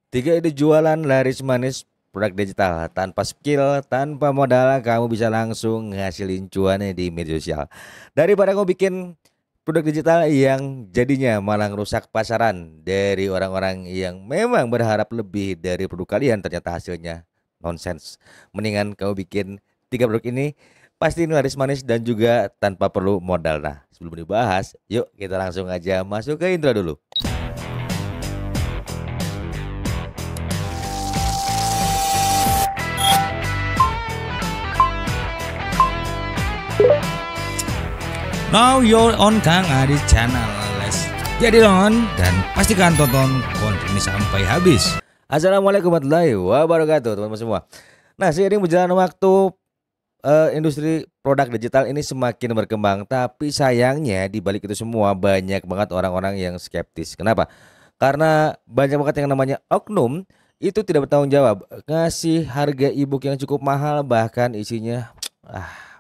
Tiga ide jualan laris manis produk digital tanpa skill, tanpa modal, kamu bisa langsung ngasilin cuan di media sosial. Daripada kamu bikin produk digital yang jadinya malah rusak pasaran dari orang-orang yang memang berharap lebih dari produk kalian, ternyata hasilnya nonsens. Mendingan kamu bikin tiga produk ini pasti ini laris manis dan juga tanpa perlu modal. Nah, sebelum dibahas, yuk kita langsung aja masuk ke intro dulu. Now you're on Kang Adi Channel. Let's jadi on dan pastikan tonton konten ini sampai habis. Assalamualaikum warahmatullahi wabarakatuh, teman-teman semua. Nah, seiring berjalan waktu, industri produk digital ini semakin berkembang, tapi sayangnya di balik itu semua banyak banget orang-orang yang skeptis. Kenapa? Karena banyak banget yang namanya oknum itu tidak bertanggung jawab, ngasih harga ebook yang cukup mahal, bahkan isinya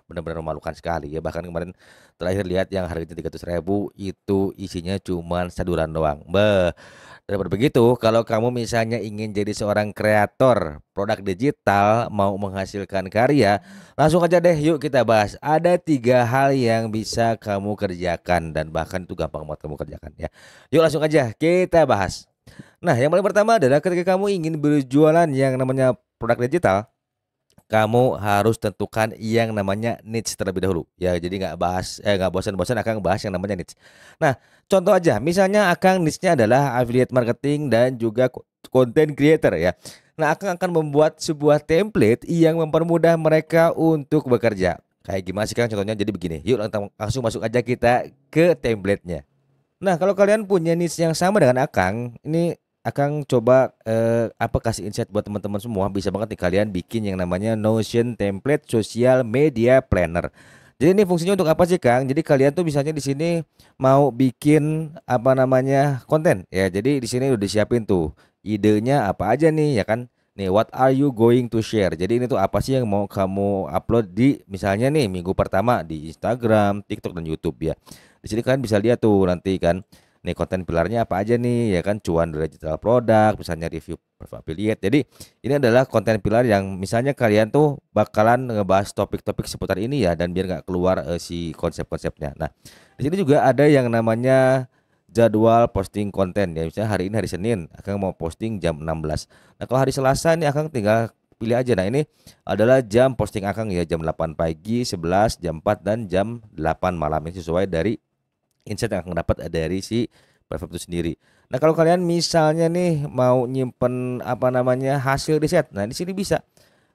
benar-benar memalukan sekali ya. Bahkan kemarin terakhir lihat yang harganya 300.000 itu isinya cuman saduran doang. Daripada begitu, kalau kamu misalnya ingin jadi seorang kreator produk digital, mau menghasilkan karya, langsung aja deh yuk kita bahas. Ada tiga hal yang bisa kamu kerjakan dan bahkan itu gampang banget kamu kerjakan ya. Yuk langsung aja kita bahas. Nah, yang paling pertama adalah ketika kamu ingin berjualan yang namanya produk digital, kamu harus tentukan yang namanya niche terlebih dahulu ya. Jadi nggak bosan-bosan akan bahas yang namanya niche. Nah, contoh aja misalnya Akang niche-nya adalah affiliate marketing dan juga content creator ya. Nah, Akang akan membuat sebuah template yang mempermudah mereka untuk bekerja. Kayak gimana sih Kang contohnya? Jadi begini, yuk langsung masuk aja kita ke template-nya. Nah, kalau kalian punya niche yang sama dengan Akang, ini Akang coba kasih insight buat teman-teman semua. Bisa banget nih kalian bikin yang namanya Notion template social media planner. Jadi ini fungsinya untuk apa sih, Kang? Jadi kalian tuh misalnya di sini mau bikin apa namanya konten ya. Jadi di sini udah disiapin tuh idenya apa aja nih ya kan. Nih, what are you going to share? Jadi ini tuh apa sih yang mau kamu upload di misalnya nih minggu pertama di Instagram, TikTok dan YouTube ya. Di sini kalian bisa lihat tuh nanti kan. Nih konten pilarnya apa aja nih ya kan, cuan dari digital produk, misalnya review affiliate. Jadi ini adalah konten pilar yang misalnya kalian tuh bakalan ngebahas topik-topik seputar ini ya, dan biar nggak keluar si konsep-konsepnya. Nah, di sini juga ada yang namanya jadwal posting konten ya. Misalnya hari ini hari Senin akan mau posting jam 16. Nah, kalau hari Selasa ini akan tinggal pilih aja. Nah, ini adalah jam posting Akang ya, jam 8 pagi, 11, jam 4 dan jam 8 malam. Ini sesuai dari insight yang akan dapat dari si platform itu sendiri. Nah, kalau kalian misalnya nih mau nyimpen apa namanya hasil riset, nah di sini bisa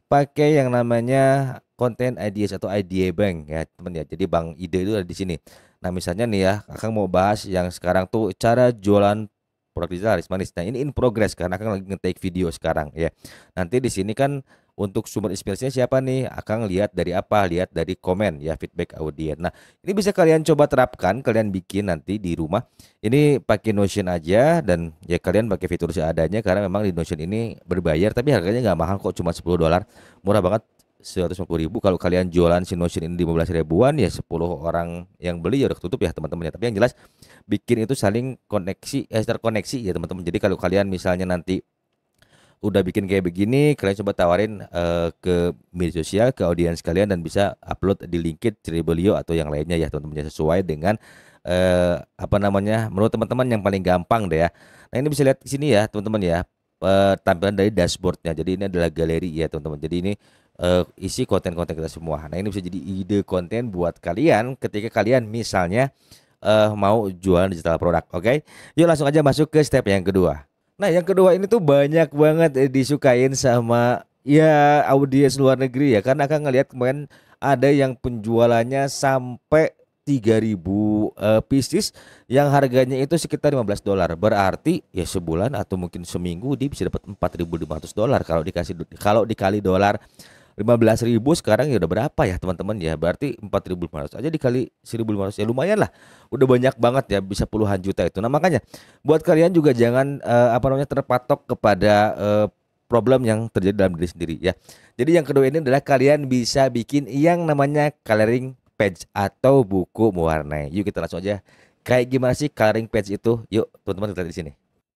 pakai yang namanya konten ideas atau idea bank ya teman ya. Jadi bank ide itu ada di sini. Nah, misalnya nih ya, Kakak mau bahas yang sekarang tuh cara jualan produk digital laris manis. Nah, ini in progress karena Kakak lagi nge-take video sekarang ya. Nanti di sini kan untuk sumber inspirasinya siapa nih? Akan lihat dari apa? Lihat dari komen ya, feedback audiens. Nah, ini bisa kalian coba terapkan, kalian bikin nanti di rumah. Ini pakai Notion aja dan ya kalian pakai fitur seadanya karena memang di Notion ini berbayar tapi harganya nggak mahal kok, cuma $10. Murah banget, 150.000. Kalau kalian jualan si Notion ini 15 ribuan ya 10 orang yang beli ya udah ketutup ya teman-teman ya. Tapi yang jelas bikin itu saling koneksi, terkoneksi ya teman-teman. Jadi kalau kalian misalnya nanti udah bikin kayak begini, kalian coba tawarin ke media sosial, ke audiens kalian, dan bisa upload di LinkedIn, Cerebelio atau yang lainnya ya teman-teman ya, sesuai dengan apa namanya menurut teman-teman yang paling gampang deh ya. Nah, ini bisa lihat di sini ya teman-teman ya, tampilan dari dashboardnya. Jadi ini adalah galeri ya teman-teman. Jadi ini isi konten-konten kita semua. Nah, ini bisa jadi ide konten buat kalian ketika kalian misalnya mau jualan digital produk. Oke, yuk langsung aja masuk ke step yang kedua. Nah, yang kedua ini tuh banyak banget disukain sama ya audiens luar negeri ya, karena akan ngelihat kemarin ada yang penjualannya sampai 3.000 pieces yang harganya itu sekitar $15. Berarti ya sebulan atau mungkin seminggu dia bisa dapat $4.500 kalau dikali dolar 15.000 sekarang ya udah berapa ya teman-teman ya? Berarti 4.500 aja dikali 1.500 ya lumayan lah. Udah banyak banget ya, bisa puluhan juta itu. Nah, makanya buat kalian juga jangan apa namanya terpatok kepada problem yang terjadi dalam diri sendiri ya. Jadi yang kedua ini adalah kalian bisa bikin yang namanya coloring page atau buku mewarnai. Yuk kita langsung aja. Kayak gimana sih coloring page itu? Yuk teman-teman kita lihat di sini.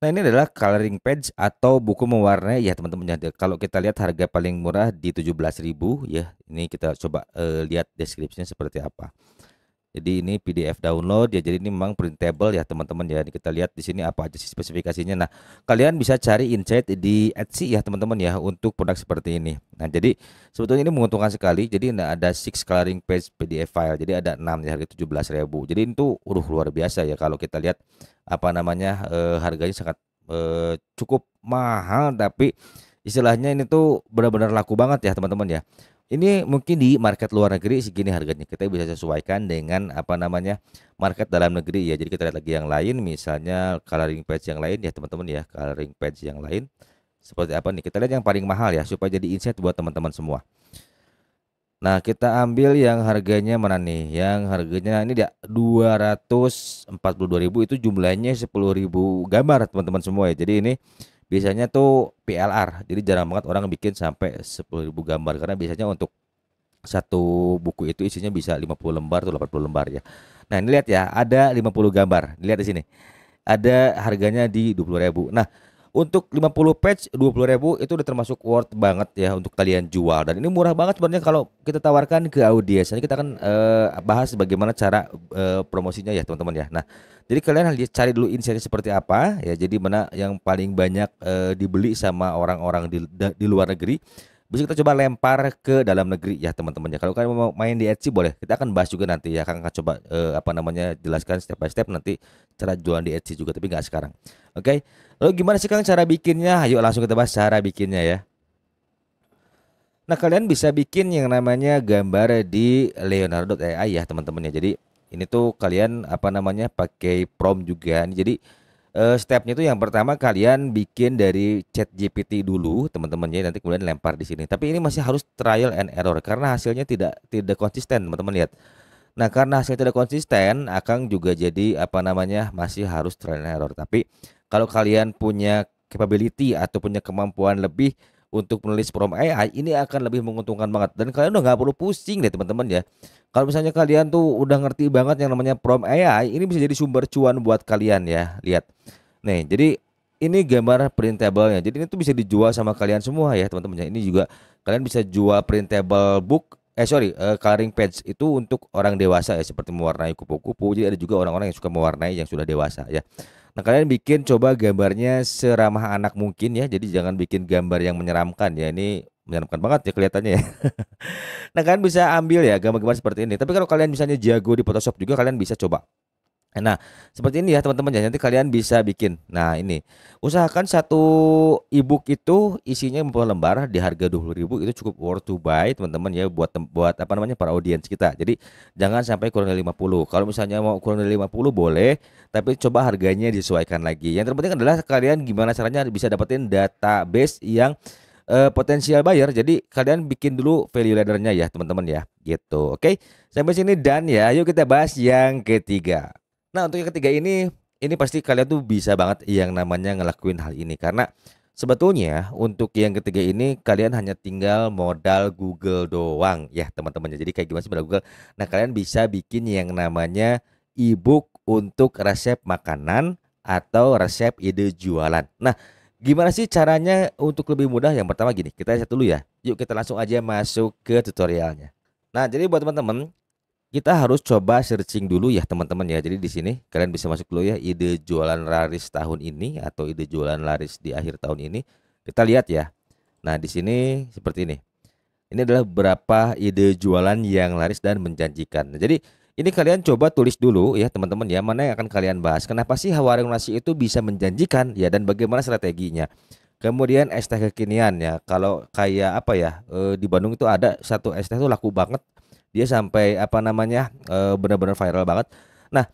Nah, ini adalah coloring page atau buku mewarnai ya teman-teman ya. Kalau kita lihat harga paling murah di 17.000 ya. Ini kita coba lihat deskripsinya seperti apa. Jadi ini PDF download ya. Jadi ini memang printable ya teman-teman ya. Ini kita lihat di sini apa aja sih spesifikasinya. Nah, kalian bisa cari insight di Etsy ya teman-teman ya untuk produk seperti ini. Nah, jadi sebetulnya ini menguntungkan sekali. Jadi ada 6 coloring page PDF file. Jadi ada 6 ya, harga 17.000. Jadi itu luar biasa ya kalau kita lihat apa namanya harganya sangat cukup mahal, tapi istilahnya ini tuh benar-benar laku banget ya teman-teman ya. Ini mungkin di market luar negeri segini harganya. Kita bisa sesuaikan dengan apa namanya market dalam negeri ya. Jadi kita lihat lagi yang lain, misalnya coloring page yang lain ya teman-teman ya. Coloring page yang lain seperti apa nih? Kita lihat yang paling mahal ya supaya jadi insight buat teman-teman semua. Nah, kita ambil yang harganya mana nih? Yang harganya ini dia 242.000, itu jumlahnya 10.000 gambar teman-teman semua ya. Jadi ini biasanya tuh PLR. Jadi jarang banget orang bikin sampai 10.000 gambar karena biasanya untuk satu buku itu isinya bisa 50 lembar atau 80 lembar ya. Nah, ini lihat ya, ada 50 gambar. Lihat di sini. Ada harganya di 20.000. Nah, untuk 50 page 20.000 itu udah termasuk worth banget ya untuk kalian jual, dan ini murah banget sebenarnya kalau kita tawarkan ke audiens. Nanti kita akan bahas bagaimana cara promosinya ya teman-teman ya. Nah, jadi kalian harus cari dulu insight seperti apa ya. Jadi mana yang paling banyak dibeli sama orang-orang di luar negeri, bisa kita coba lempar ke dalam negeri ya teman-teman ya. Kalau kalian mau main di Etsy boleh, kita akan bahas juga nanti ya. Akan coba apa namanya jelaskan step by step nanti cara jualan di Etsy juga, tapi nggak sekarang. Oke. Lalu gimana sih Kang cara bikinnya? Ayo langsung kita bahas cara bikinnya ya. Nah, kalian bisa bikin yang namanya gambar di Leonardo.ai ya teman-teman ya. Jadi ini tuh kalian apa namanya pakai prompt juga. Jadi stepnya itu yang pertama kalian bikin dari ChatGPT dulu teman-teman ya, nanti kemudian lempar di sini. Tapi ini masih harus trial and error karena hasilnya tidak konsisten teman-teman, lihat. Nah, karena hasilnya tidak konsisten, Akang juga jadi apa namanya masih harus trial and error. Tapi kalau kalian punya capability atau punya kemampuan lebih untuk menulis prompt AI, ini akan lebih menguntungkan banget, dan kalian udah nggak perlu pusing deh teman-teman ya. Kalau misalnya kalian tuh udah ngerti banget yang namanya prompt AI, ini bisa jadi sumber cuan buat kalian ya. Lihat. Nih, jadi ini gambar printable-nya. Jadi ini tuh bisa dijual sama kalian semua ya teman-teman ya. Ini juga kalian bisa jual printable book, coloring page itu untuk orang dewasa ya, seperti mewarnai kupu-kupu. Jadi ada juga orang-orang yang suka mewarnai yang sudah dewasa ya. Nah, kalian bikin coba gambarnya seramah anak mungkin ya. Jadi jangan bikin gambar yang menyeramkan ya. Ini menyeramkan banget ya kelihatannya ya. Nah, kalian bisa ambil ya gambar-gambar seperti ini. Tapi kalau kalian misalnya jago di Photoshop juga, kalian bisa coba. Nah, seperti ini ya teman-teman ya. Nanti kalian bisa bikin. Nah, ini usahakan satu ebook itu isinya 40 lembar di harga 20.000, itu cukup worth to buy teman-teman ya, buat apa namanya para audiens kita. Jadi jangan sampai kurang dari 50. Kalau misalnya mau kurang dari 50 boleh, tapi coba harganya disesuaikan lagi. Yang terpenting adalah kalian gimana caranya bisa dapetin database yang potensial buyer. Jadi kalian bikin dulu value laddernya ya teman-teman ya. Gitu. Oke. Sampai sini dan ya. Yuk kita bahas yang ketiga. Nah, untuk yang ketiga ini pasti kalian tuh bisa banget yang namanya ngelakuin hal ini, karena sebetulnya untuk yang ketiga ini kalian hanya tinggal modal Google doang ya teman-teman. Jadi kayak gimana sih modal Google? Nah, kalian bisa bikin yang namanya ebook untuk resep makanan atau resep ide jualan. Nah, gimana sih caranya untuk lebih mudah? Yang pertama gini, kita lihat dulu ya. Yuk kita langsung aja masuk ke tutorialnya. Nah, jadi buat teman-teman, kita harus coba searching dulu ya teman-teman ya. Jadi di sini kalian bisa masuk dulu ya, ide jualan laris tahun ini atau ide jualan laris di akhir tahun ini. Kita lihat ya. Nah, di sini seperti ini. Ini adalah beberapa ide jualan yang laris dan menjanjikan. Nah, jadi ini kalian coba tulis dulu ya teman-teman ya, mana yang akan kalian bahas. Kenapa sih warung nasi itu bisa menjanjikan ya, dan bagaimana strateginya. Kemudian es teh kekinian ya. Kalau kayak apa ya, di Bandung itu ada satu es teh itu laku banget. Dia sampai apa namanya benar-benar viral banget. Nah,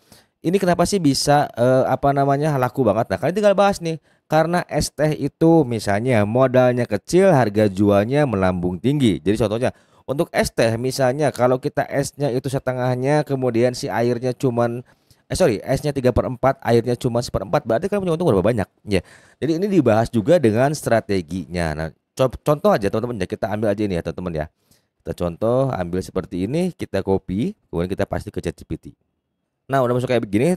ini kenapa sih bisa apa namanya laku banget? Nah, kalian tinggal bahas nih. Karena es teh itu misalnya modalnya kecil, harga jualnya melambung tinggi. Jadi contohnya untuk es teh misalnya kalau kita esnya itu setengahnya, kemudian si airnya cuman esnya 3/4, airnya cuma 1/4, berarti kalian punya untung berapa banyak ya. Jadi ini dibahas juga dengan strateginya. Nah, contoh aja teman-teman ya, kita ambil aja ini ya teman-teman ya. Kita contoh ambil seperti ini, kita copy, kemudian kita paste ke ChatGPT. Nah, udah masuk kayak begini,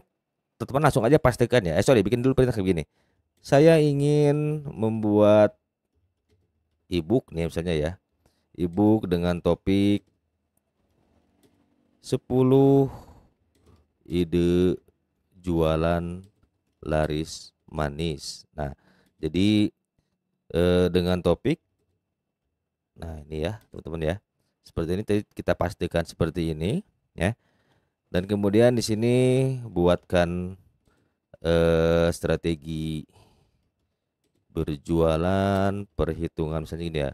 teman-teman langsung aja pastikan ya. Bikin dulu perintah kayak begini. saya ingin membuat ebook nih misalnya ya. Ebook dengan topik 10 ide jualan laris manis. Nah, jadi dengan topik, nah ini ya teman-teman ya. Seperti ini kita pastikan seperti ini ya. Dan kemudian di sini buatkan strategi berjualan, perhitungan misalnya ini ya,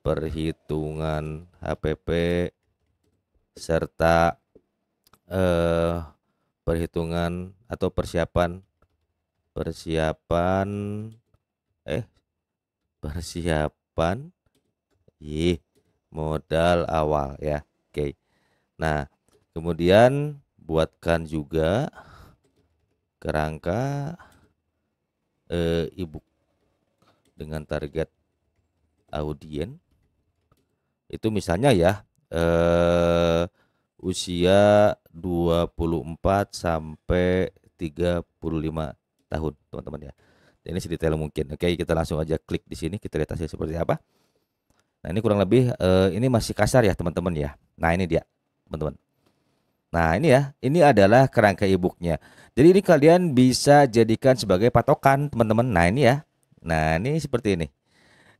perhitungan HPP serta perhitungan atau persiapan modal awal ya. Oke. Nah, kemudian buatkan juga kerangka ebook dengan target audiens itu misalnya ya usia 24 sampai 35 tahun teman-teman ya. Ini sedetail mungkin. Oke, kita langsung aja klik di sini, kita lihat hasil seperti apa. Nah, ini kurang lebih ini masih kasar ya teman-teman ya. Nah, ini dia teman-teman. Nah, ini ya, ini adalah kerangka ebooknya. Jadi ini kalian bisa jadikan sebagai patokan teman-teman. Nah, ini ya. Nah, ini seperti ini.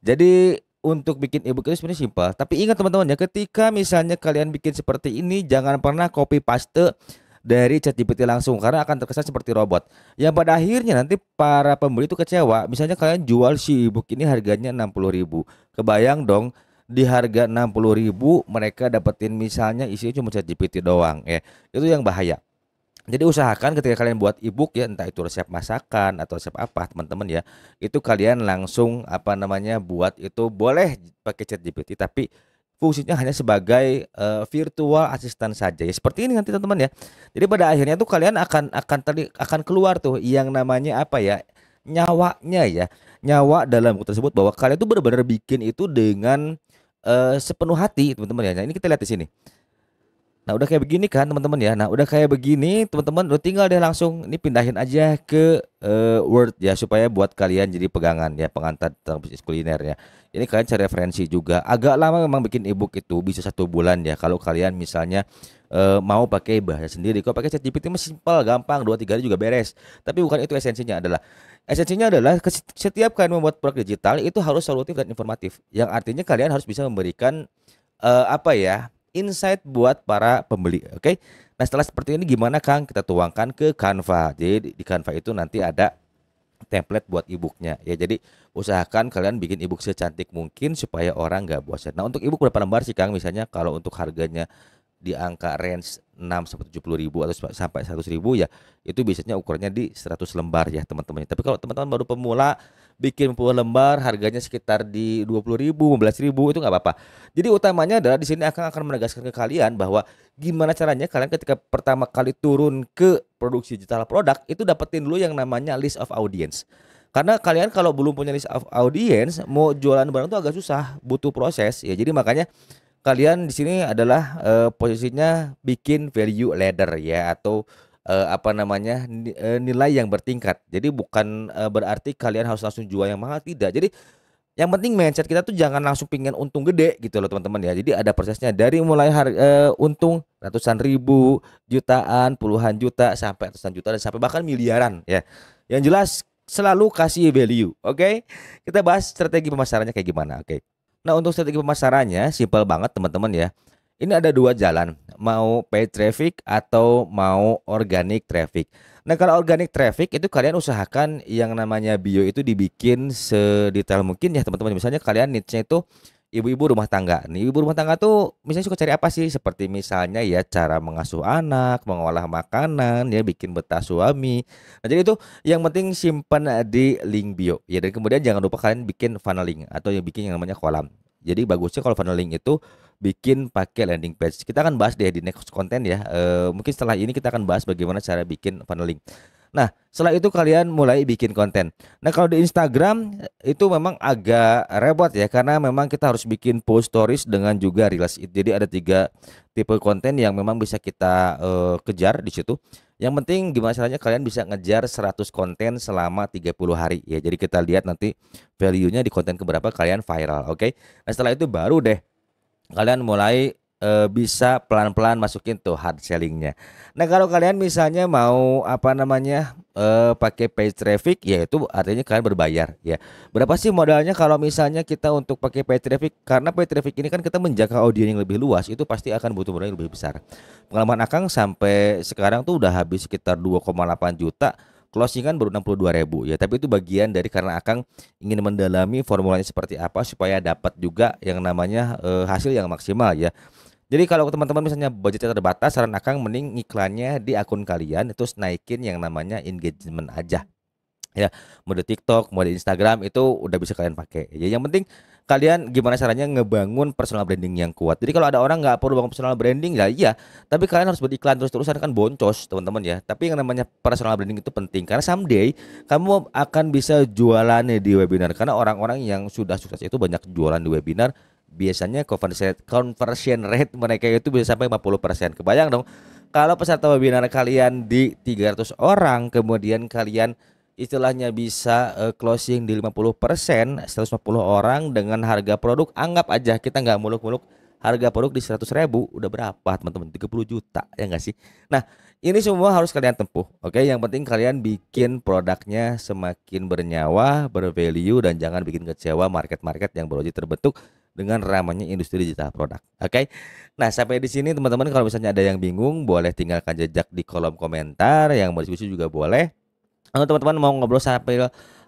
Jadi untuk bikin ebook itu sebenarnya simpel, tapi ingat teman-teman ya, ketika misalnya kalian bikin seperti ini, jangan pernah copy paste dari ChatGPT langsung karena akan terkesan seperti robot. Yang pada akhirnya nanti para pembeli itu kecewa. Misalnya kalian jual si ebook ini harganya 60.000. Kebayang dong di harga 60.000 mereka dapetin misalnya isinya cuma ChatGPT doang ya. Itu yang bahaya. Jadi usahakan ketika kalian buat ebook ya, entah itu resep masakan atau resep apa teman-teman ya, itu kalian langsung apa namanya buat itu boleh pakai ChatGPT tapi fungsinya hanya sebagai virtual assistant saja ya, seperti ini nanti teman-teman ya. Jadi pada akhirnya tuh kalian akan keluar tuh yang namanya apa ya, nyawanya ya, nyawa dalam buku tersebut, bahwa kalian tuh benar-benar bikin itu dengan sepenuh hati teman-teman ya. Nah, ini kita lihat di sini. Nah, udah kayak begini kan teman-teman ya. Nah, udah kayak begini teman-teman, udah tinggal deh langsung ini pindahin aja ke Word ya, supaya buat kalian jadi pegangan ya, pengantar tentang bisnis kuliner ya. Ini kalian cari referensi juga. Agak lama memang bikin ebook itu, bisa 1 bulan ya. Kalau kalian misalnya mau pakai bahasa sendiri, kalau pakai ChatGPT mah simpel, gampang, 2-3 hari juga beres. Tapi bukan itu esensinya. Esensinya adalah setiap kalian membuat produk digital itu harus solutif dan informatif. Yang artinya kalian harus bisa memberikan apa ya, insight buat para pembeli. Oke. Nah, setelah seperti ini gimana Kang? Kita tuangkan ke Canva. Jadi di Canva itu nanti ada template buat ebooknya ya. Jadi usahakan kalian bikin ebook secantik mungkin supaya orang nggak bosan. Nah, untuk ebook berapa lembar sih Kang? Misalnya kalau untuk harganya di angka range 6 sampai 70.000 atau sampai 100.000 ya, itu biasanya ukurannya di 100 lembar ya teman-teman. Tapi kalau teman-teman baru pemula bikin 10 lembar harganya sekitar di 20.000, 15.000 itu nggak apa-apa. Jadi utamanya adalah di sini akan menegaskan ke kalian bahwa gimana caranya kalian ketika pertama kali turun ke produksi digital produk itu dapetin dulu yang namanya list of audience. Karena kalian kalau belum punya list of audience, mau jualan barang itu agak susah, butuh proses ya. Jadi makanya kalian di sini adalah posisinya bikin value ladder ya, atau apa namanya nilai yang bertingkat. Jadi bukan berarti kalian harus langsung jual yang mahal, tidak. Jadi yang penting mindset kita tuh jangan langsung pingin untung gede gitu loh teman-teman ya. Jadi ada prosesnya dari mulai untung ratusan ribu, jutaan, puluhan juta, sampai ratusan juta dan sampai bahkan miliaran ya. Yang jelas selalu kasih value. Oke. Kita bahas strategi pemasarannya kayak gimana. Oke. Nah, untuk strategi pemasarannya simpel banget teman-teman ya. Ini ada 2 jalan, mau paid traffic atau mau organic traffic. Nah, kalau organic traffic itu kalian usahakan yang namanya bio itu dibikin sedetail mungkin ya teman-teman. Misalnya kalian niche-nya itu ibu-ibu rumah tangga. Nih, ibu rumah tangga tuh misalnya suka cari apa sih? Seperti misalnya ya cara mengasuh anak, mengolah makanan, ya bikin betah suami. Nah, jadi itu yang penting simpan di link bio. Ya, dan kemudian jangan lupa kalian bikin funneling atau yang bikin yang namanya kolam. Jadi bagusnya kalau funneling itu bikin pakai landing page. Kita akan bahas deh di next konten ya. Mungkin setelah ini kita akan bahas bagaimana cara bikin funneling. Nah, setelah itu kalian mulai bikin konten. Nah, kalau di Instagram itu memang agak repot ya, karena memang kita harus bikin post stories dengan juga reels. Jadi ada 3 tipe konten yang memang bisa kita kejar di situ. Yang penting gimana caranya kalian bisa ngejar 100 konten selama 30 hari ya. Jadi kita lihat nanti value-nya di konten keberapa kalian viral, oke? Nah, setelah itu baru deh kalian mulai bisa pelan-pelan masukin tuh hard sellingnya. Nah, kalau kalian misalnya mau apa namanya pakai paid traffic, ya itu artinya kalian berbayar ya. Berapa sih modalnya kalau misalnya kita untuk pakai paid traffic? Karena paid traffic ini kan kita menjaga audiens yang lebih luas, itu pasti akan butuh modal yang lebih besar. Pengalaman Akang sampai sekarang tuh udah habis sekitar 2,8 juta. Closingan baru 62.000 ya, tapi itu bagian dari karena Akang ingin mendalami formulanya seperti apa supaya dapat juga yang namanya hasil yang maksimal ya. Jadi kalau teman-teman misalnya budgetnya terbatas, saran Akang mending iklannya di akun kalian terus naikin yang namanya engagement aja. Ya, mode TikTok, mode Instagram itu udah bisa kalian pakai. Ya, yang penting kalian gimana caranya ngebangun personal branding yang kuat. Jadi kalau ada orang nggak perlu bangun personal branding, ya iya, tapi kalian harus beriklan terus-terusan kan boncos, teman-teman ya. Tapi yang namanya personal branding itu penting karena someday kamu akan bisa jualan di webinar karena orang-orang yang sudah sukses itu banyak jualan di webinar. Biasanya conversion rate mereka itu bisa sampai 50%. Kebayang dong kalau peserta webinar kalian di 300 orang, kemudian kalian istilahnya bisa closing di 50%, 150 orang dengan harga produk, anggap aja kita nggak muluk-muluk, harga produk di 100.000 udah berapa teman-teman? 30 juta ya nggak sih? Nah, ini semua harus kalian tempuh, oke? Yang penting kalian bikin produknya semakin bernyawa, bervalue, dan jangan bikin kecewa market-market yang baru aja terbentuk dengan ramainya industri digital produk, oke? Nah, sampai di sini teman-teman, kalau misalnya ada yang bingung boleh tinggalkan jejak di kolom komentar, yang mau diskusi juga boleh. Kalau teman-teman mau ngobrol sampai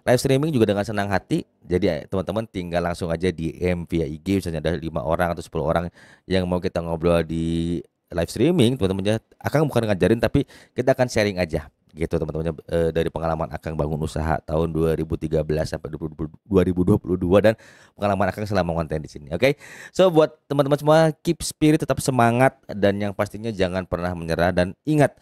live streaming juga dengan senang hati. Jadi teman-teman tinggal langsung aja DM via IG, misalnya ada 5 orang atau 10 orang yang mau kita ngobrol di live streaming, teman-teman ya. Akang bukan ngajarin tapi kita akan sharing aja gitu teman-teman, dari pengalaman Akang bangun usaha tahun 2013 sampai 2022 dan pengalaman Akang selama konten di sini. Oke. So buat teman-teman semua, keep spirit, tetap semangat, dan yang pastinya jangan pernah menyerah, dan ingat,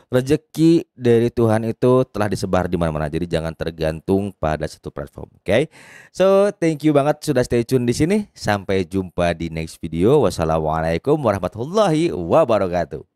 rezeki dari Tuhan itu telah disebar di mana-mana. Jadi jangan tergantung pada satu platform. Oke. So, thank you banget sudah stay tune di sini. Sampai jumpa di next video. Wassalamualaikum warahmatullahi wabarakatuh.